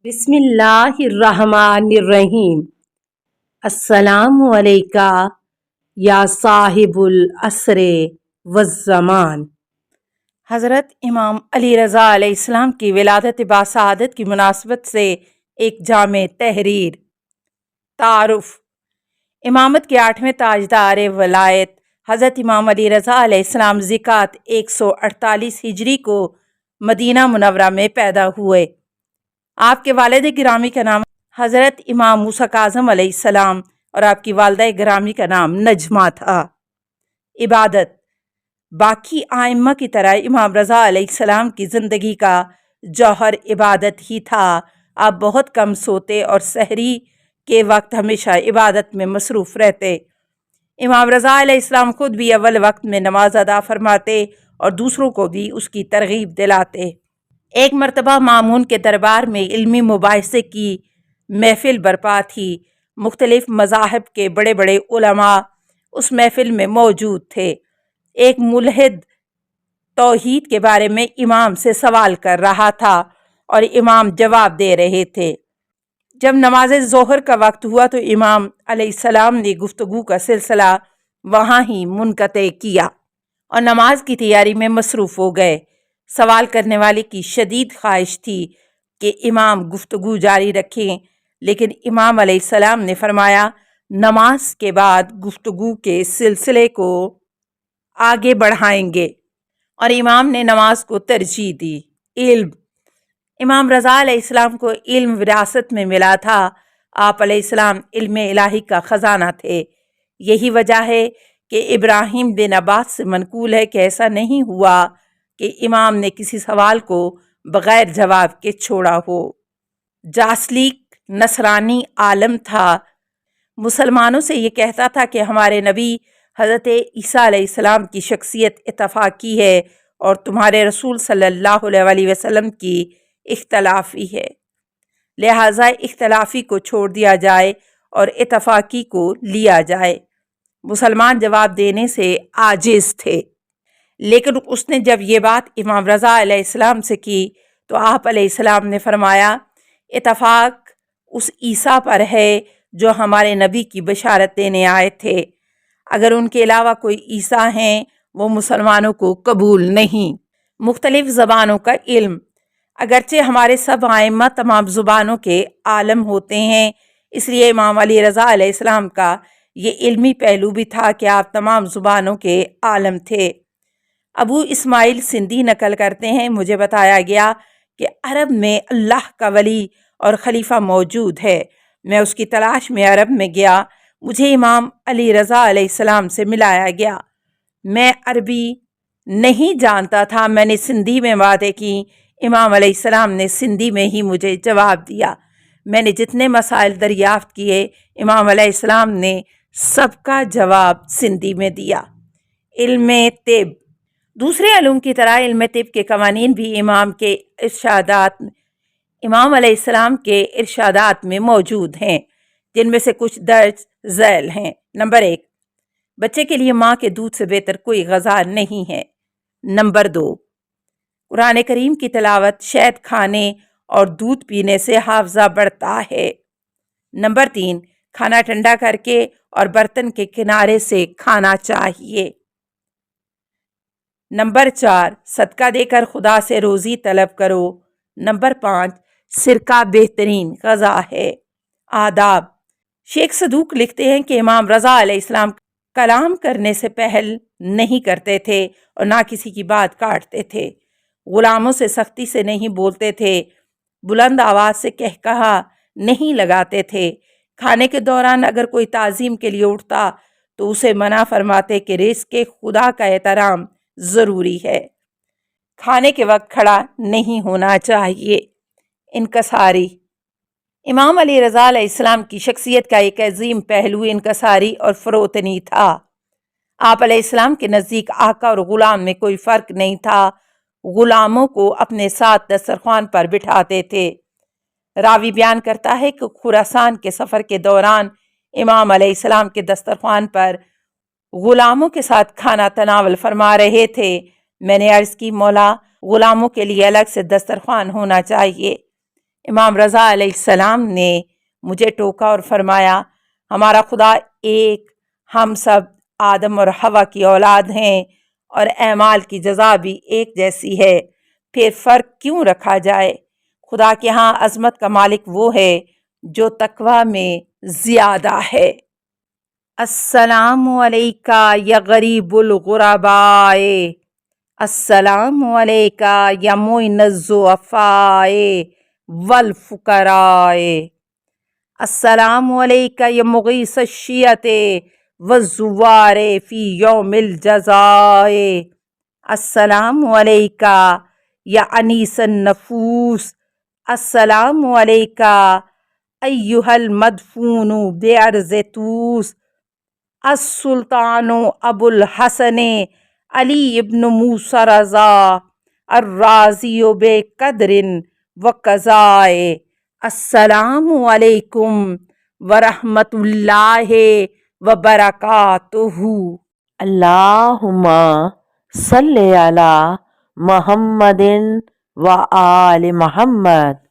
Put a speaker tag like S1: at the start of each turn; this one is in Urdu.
S1: بسم اللہ الرحمن الرحیم۔ السلام علیکہ یا صاحب العصر والزمان۔ حضرت امام علی رضا علیہ السلام کی ولادت باسعادت کی مناسبت سے ایک جامع تحریر۔ تعارف۔ امامت کے 8ویں تاجدار ولایت حضرت امام علی رضا علیہ السلام ذکات 148 ہجری کو مدینہ منورہ میں پیدا ہوئے۔ آپ کے والد گرامی کا نام حضرت امام موسیٰ کاظم علیہ السلام اور آپ کی والدہ گرامی کا نام نجمہ تھا۔ عبادت۔ باقی آئمہ کی طرح امام رضا علیہ السلام کی زندگی کا جوہر عبادت ہی تھا۔ آپ بہت کم سوتے اور سحری کے وقت ہمیشہ عبادت میں مصروف رہتے۔ امام رضا علیہ السلام خود بھی اول وقت میں نماز ادا فرماتے اور دوسروں کو بھی اس کی ترغیب دلاتے۔ ایک مرتبہ مامون کے دربار میں علمی مباحثے کی محفل برپا تھی۔ مختلف مذاہب کے بڑے بڑے علماء اس محفل میں موجود تھے۔ ایک ملحد توحید کے بارے میں امام سے سوال کر رہا تھا اور امام جواب دے رہے تھے۔ جب نماز ظہر کا وقت ہوا تو امام علیہ السلام نے گفتگو کا سلسلہ وہاں ہی منقطع کیا اور نماز کی تیاری میں مصروف ہو گئے۔ سوال کرنے والے کی شدید خواہش تھی کہ امام گفتگو جاری رکھیں، لیکن امام علیہ السلام نے فرمایا نماز کے بعد گفتگو کے سلسلے کو آگے بڑھائیں گے، اور امام نے نماز کو ترجیح دی۔ علم۔ امام رضا علیہ السلام کو علم وراثت میں ملا تھا۔ آپ علیہ السلام علم الہی کا خزانہ تھے۔ یہی وجہ ہے کہ ابراہیم بن عباس سے منقول ہے کہ ایسا نہیں ہوا کہ امام نے کسی سوال کو بغیر جواب کے چھوڑا ہو۔ جاسلیک نصرانی عالم تھا۔ مسلمانوں سے یہ کہتا تھا کہ ہمارے نبی حضرت عیسیٰ علیہ السلام کی شخصیت اتفاقی ہے اور تمہارے رسول صلی اللہ علیہ وسلم کی اختلافی ہے، لہٰذا اختلافی کو چھوڑ دیا جائے اور اتفاقی کو لیا جائے۔ مسلمان جواب دینے سے عاجز تھے، لیکن اس نے جب یہ بات امام رضا علیہ السلام سے کی تو آپ علیہ السلام نے فرمایا اتفاق اس عیسیٰ پر ہے جو ہمارے نبی کی بشارت دینے آئے تھے۔ اگر ان کے علاوہ کوئی عیسیٰ ہیں وہ مسلمانوں کو قبول نہیں۔ مختلف زبانوں کا علم۔ اگرچہ ہمارے سب ائمہ تمام زبانوں کے عالم ہوتے ہیں، اس لیے امام علی رضا علیہ السلام کا یہ علمی پہلو بھی تھا کہ آپ تمام زبانوں کے عالم تھے۔ ابو اسماعیل سندھی نقل کرتے ہیں، مجھے بتایا گیا کہ عرب میں اللہ کا ولی اور خلیفہ موجود ہے۔ میں اس کی تلاش میں عرب میں گیا، مجھے امام علی رضا علیہ السلام سے ملایا گیا۔ میں عربی نہیں جانتا تھا، میں نے سندھی میں باتیں کی، امام علیہ السلام نے سندھی میں ہی مجھے جواب دیا۔ میں نے جتنے مسائل دریافت کیے امام علیہ السلام نے سب کا جواب سندھی میں دیا۔ علم طب۔ دوسرے علوم کی طرح علم طب کے قوانین بھی امام علیہ السلام کے ارشادات میں موجود ہیں، جن میں سے کچھ درج ذیل ہیں۔ نمبر 1، بچے کے لیے ماں کے دودھ سے بہتر کوئی غذا نہیں ہے۔ نمبر 2، قرآن کریم کی تلاوت، شہد کھانے اور دودھ پینے سے حافظہ بڑھتا ہے۔ نمبر 3، کھانا ٹھنڈا کر کے اور برتن کے کنارے سے کھانا چاہیے۔ نمبر 4، صدقہ دے کر خدا سے روزی طلب کرو۔ نمبر 5، سرکہ بہترین غذا ہے۔ آداب۔ شیخ صدوق لکھتے ہیں کہ امام رضا علیہ السلام کلام کرنے سے پہل نہیں کرتے تھے اور نہ کسی کی بات کاٹتے تھے۔ غلاموں سے سختی سے نہیں بولتے تھے، بلند آواز سے کہا نہیں لگاتے تھے۔ کھانے کے دوران اگر کوئی تعظیم کے لیے اٹھتا تو اسے منع فرماتے کہ رزق خدا کا احترام ضروری ہے۔ کھانے کے وقت کھڑا نہیں ہونا چاہیے۔ انکساری۔ امام علی رضا علیہ السلام کی شخصیت کا ایک عظیم پہلو انکساری اور فروتنی تھا۔ آپ علیہ السلام کے نزدیک آقا اور غلام میں کوئی فرق نہیں تھا۔ غلاموں کو اپنے ساتھ دسترخوان پر بٹھاتے تھے۔ راوی بیان کرتا ہے کہ خراسان کے سفر کے دوران امام علیہ السلام کے دسترخوان پر غلاموں کے ساتھ کھانا تناول فرما رہے تھے۔ میں نے عرض کی مولا غلاموں کے لیے الگ سے دسترخوان ہونا چاہیے۔ امام رضا علیہ السلام نے مجھے ٹوکا اور فرمایا ہمارا خدا ایک، ہم سب آدم اور حوا کی اولاد ہیں اور اعمال کی جزا بھی ایک جیسی ہے، پھر فرق کیوں رکھا جائے؟ خدا کے ہاں عظمت کا مالک وہ ہے جو تقوی میں زیادہ ہے۔ السلام علیکہ یا غریب الغربائے، السلام علیکہ یا معین الضعفائے والفقرائے، السلام علیکہ یا مغیث الشیعۃ والزوار فی یوم الجزائے، السلام علیکہ یا انیس النفوس، السلام علیکہ ایہا المدفون بعرض توس، السلطان ابو الحسن علی ابن موسیٰ رضا الرازی بقدر وقضائے، السلام علیکم ورحمۃ اللہ وبرکاتہ۔
S2: اللہم صلی علی محمد و آل محمد۔